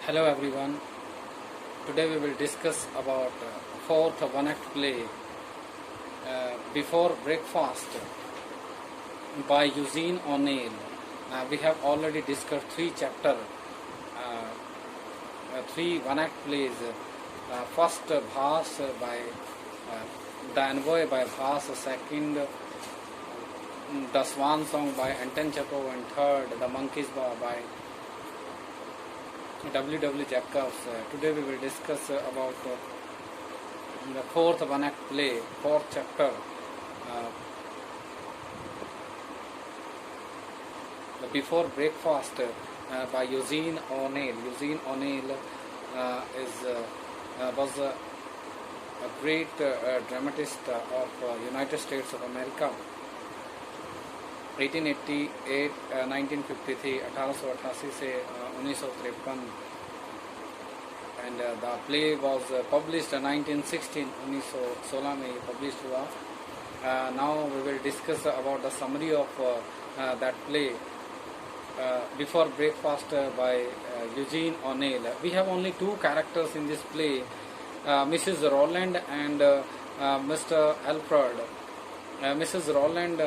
Hello everyone. Today we will discuss about fourth one-act play, Before Breakfast by Eugene O'Neill. We have already discussed three one-act plays. First, Bhaas by The Envoy by Bhaas. Second, The Swan Song by Anton Chekhov. And third, The Monkey's Paw by W. Jacobs. Today we will discuss about the fourth one-act play, fourth chapter, the Before Breakfast by Eugene O'Neill. Eugene O'Neill was a great dramatist of United States of America. 1888 1953 1888 से 1953 and the play was published 1916 1916 में published हुआ. Now we will discuss about the summary of that play, Before Breakfast by Eugene O'Neill. We have only two characters in this play, Mrs. Rowland and Mr. Alfred. Mrs. Rowland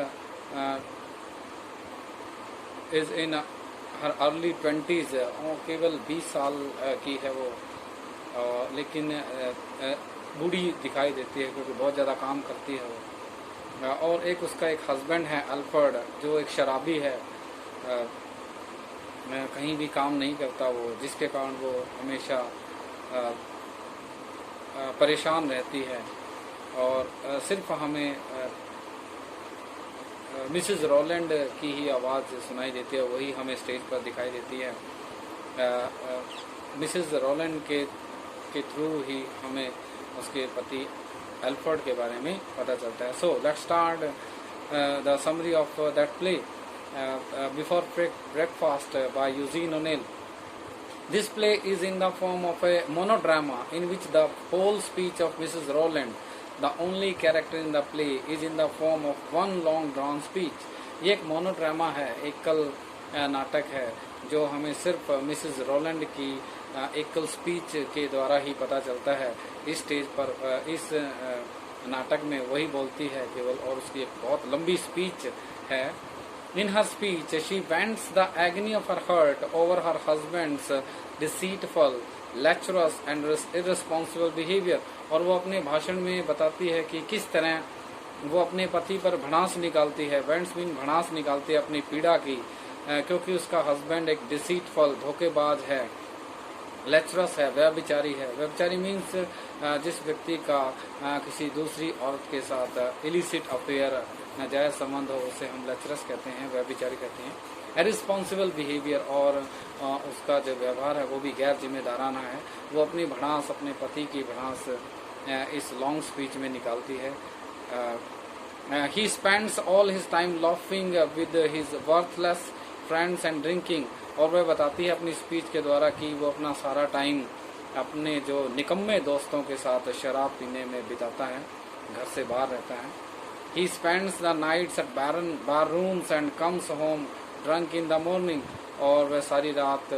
is in her early 20s. केवल 20 साल की है वो, लेकिन बूढ़ी दिखाई देती है क्योंकि बहुत ज़्यादा काम करती है वो. और एक उसका एक हस्बैंड है अल्फ्रेड, जो एक शराबी है, कहीं भी काम नहीं करता वो, जिसके कारण वो हमेशा परेशान रहती है. और सिर्फ हमें मिसेस रॉलैंड की ही आवाज़ सुनाई देती है, वही हमें स्टेज पर दिखाई देती है. मिसेस रॉलैंड के थ्रू ही हमें उसके पति एल्फर्ड के बारे में पता चलता है. So let's start the summary of that play, before breakfast by Eugene O'Neill. This play is in the form of a monodrama in which the whole speech of Mrs. Rowland, the only character in the play, is in the form of one long drawn speech. ये एक monodrama है, एकल नाटक है, जो हमें सिर्फ Mrs Rowland की एकल स्पीच के द्वारा ही पता चलता है. इस स्टेज पर इस नाटक में वही बोलती है केवल, और उसकी एक बहुत लंबी स्पीच है. In her speech, she vents the agony of her heart over her husband's deceitful, lecherous and irresponsible behavior. और वो अपने भाषण में बताती है कि किस तरह वो अपने पति पर भड़ास निकालती है. वेंट्स मीन भड़ास निकालती है अपनी पीड़ा की, क्योंकि उसका हस्बैंड एक डिसीटफुल, धोखेबाज है, लेचरस है, व्यभिचारी है. व्यभिचारी मीन्स जिस व्यक्ति का किसी दूसरी औरत के साथ इलिसिट अफेयर, नाजायज संबंध हो, उसे हम लेचरस कहते हैं, व्यभिचारी कहते हैं. इररिस्पॉन्सिबल बिहेवियर, और उसका जो व्यवहार है वो भी गैर जिम्मेदाराना है. वो अपनी भड़ास, अपने पति की भड़ास इस लॉन्ग स्पीच में निकालती है. He spends all his time laughing with his worthless friends and drinking. और वह बताती है अपनी स्पीच के द्वारा कि वो अपना सारा टाइम अपने जो निकम्मे दोस्तों के साथ शराब पीने में बिताता है, घर से बाहर रहता है. He spends the nights at bar rooms and comes home drunk in the morning. और वह सारी रात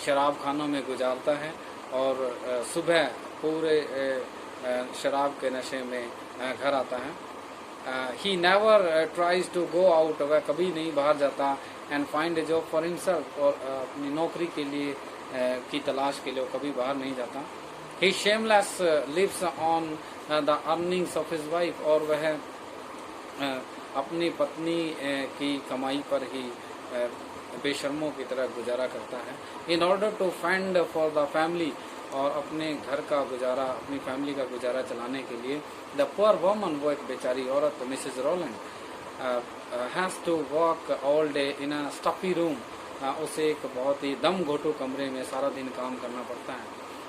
शराब खानों में गुजारता है और सुबह पूरे शराब के नशे में घर आता है. He never tries to go out. वह कभी नहीं बाहर जाता. And find a job for himself. और अपनी नौकरी के लिए की तलाश के लिए कभी बाहर नहीं जाता. He shameless lives on the earnings of his wife. और वह अपनी पत्नी की कमाई पर ही बेशर्मों की तरह गुजारा करता है. In order to fend for the family. और अपने घर का गुजारा, अपनी फैमिली का गुजारा चलाने के लिए, the poor woman, वो एक बेचारी औरत Mrs Rowland, has to work all day in a stuffy room. उसे एक बहुत ही दम घोटू कमरे में सारा दिन काम करना पड़ता है.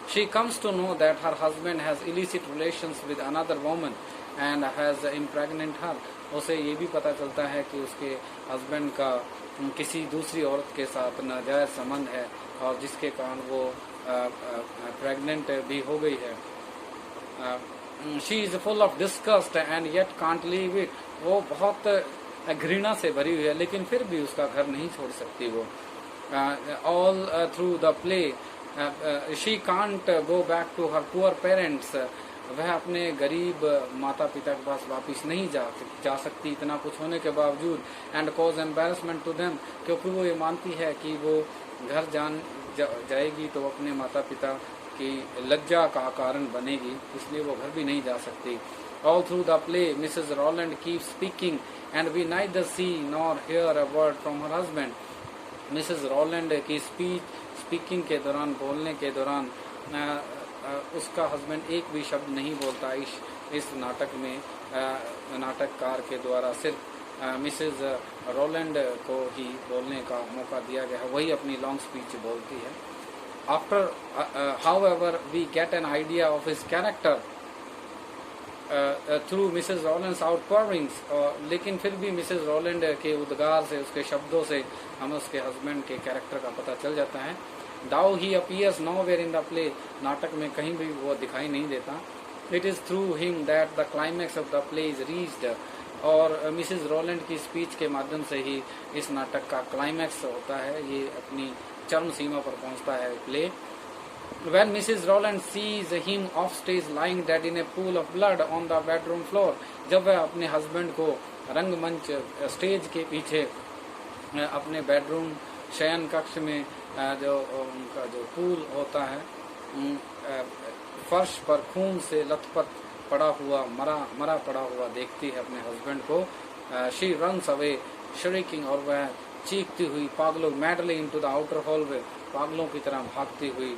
She comes to know that her husband has illicit relations with another woman and has impregnated her. उसे ये भी पता चलता है कि उसके हस्बैंड का किसी दूसरी औरत के साथ नाजायज संबंध है, और जिसके कारण वो प्रेग्नेंट भी हो गई है. She is full of disgust and yet can't leave it. वो बहुत घृणा से भरी हुई है, लेकिन फिर भी उसका घर नहीं छोड़ सकती वो. All through the play she can't go back to her poor parents, वह अपने गरीब माता पिता के पास वापस नहीं जा सकती इतना कुछ होने के बावजूद। And cause embarrassment to them, क्योंकि वो ये मानती है कि वो घर जाएगी तो अपने माता पिता की लज्जा का कारण बनेगी, इसलिए वो घर भी नहीं जा सकती। All through the play Mrs Rowland keep speaking and we neither see nor hear a word from her husband. Mrs Rowland की स्पीकिंग के दौरान, बोलने के दौरान उसका हस्बैंड एक भी शब्द नहीं बोलता। इस नाटक में नाटककार के द्वारा सिर्फ मिसेस रॉलैंड को ही बोलने का मौका दिया गया है, वही अपनी लॉन्ग स्पीच बोलती है। After however we get an idea of his character through Mrs Rowland's outpourings, लेकिन फिर भी मिसेस रॉलैंड के उद्गार से, उसके शब्दों से हमें उसके हस्बैंड के कैरेक्टर का पता चल जाता है। Though he appears nowhere in the play, नाटक में कहीं भी वो दिखाई नहीं देता। It is through him that the climax of the play is reached, और मिसेस रॉलैंड की स्पीच के माध्यम से ही इस नाटक का क्लाइमैक्स होता है, ये अपनी चरम सीमा पर पहुंचता है play. When Mrs. Rowland sees him off stage lying dead in a pool of blood on the bedroom floor, जब वह अपने हस्बैंड को रंगमंच स्टेज के पीछे अपने बेडरूम शयन कक्ष में जो उनका जो पूल होता है फर्श पर खून से लथपथ पड़ा हुआ मरा पड़ा हुआ देखती है अपने हस्बैंड को। शी रन्स अवे श्रीकिंग, और वह चीखती हुई पागलों madly into the outer hall, पागलों की तरह भागती हुई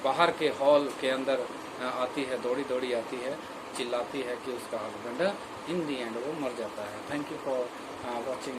बाहर के हॉल के अंदर आती है, दौड़ी आती है, चिल्लाती है कि उसका हस्बैंड इन दी एंड वो मर जाता है। Thank you for watching.